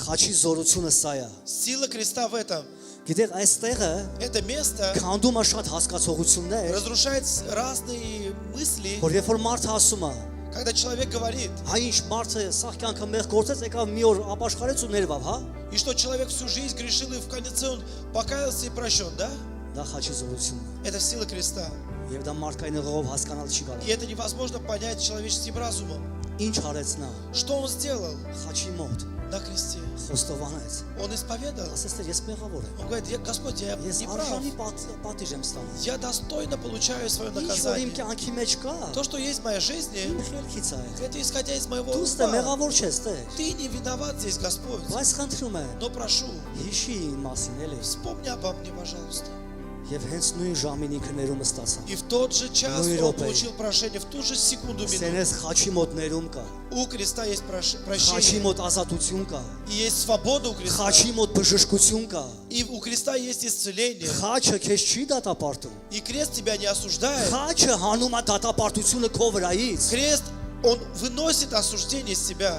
Խաչի զորությունը սա է։ Сила креста в этом. Գիտեք, այստեղը Это место քանդում է շատ հասկացողություններ, разрушает разные мысли. որ երբ որ մարդը ասում է, Когда человек говорит, հա ինչ մարդը սաղ կյանքը մեղ գործեց, եկավ մի օր ապաշխարեց ու ներվավ, հա։ и что человек всю жизнь грешил, и в конце он покаялся и прощен, да? Դա խաչի զորությունն է։ Это сила креста. Եվ դա մարդկային ղողով հասկանալ չի И կարող։ это невозможно понять человеческим разумом. Ինչ արեց նա։ Что он сделал Խաչի մոտ на кресте? խոստովանեց։ Он исповедал. Ասես թե ես մեղավոր եմ։ Он говорит: Господь, я Ես не прав. արժանի պատիժ եմ ստանում։ Я достойно получаю свое Ինչ որ իմ наказание. կյանքի մեջ կա, То, что есть в моей жизни, իմ խելքից է եղել։ это исходя из моего Դու ստե ума. մեղավոր չես, տե։ Ты не виноват здесь, Господь. Բայց խնդրում եմ, Но прошу, հիշի իմ մասին էլի։ вспомни обо мне, пожалуйста. Եվ հենց նույն ժամին ինքը ներումը ստացա։ И в тот же час Ну и он ропей. получил прощение, в ту же секунду, минуту. Սենես խաչի մոտ ներում կա։ У креста есть Խաչի прощение. մոտ ազատություն կա։ И есть свобода у креста. Խաչի մոտ բժշկություն կա։ И у креста есть исцеление. Խաչը քեզ չի դատապարտում։ И крест тебя не осуждает. Խաչը հանում է դատապարտությունը քո վրայից։ Крест, он выносит осуждение с себя.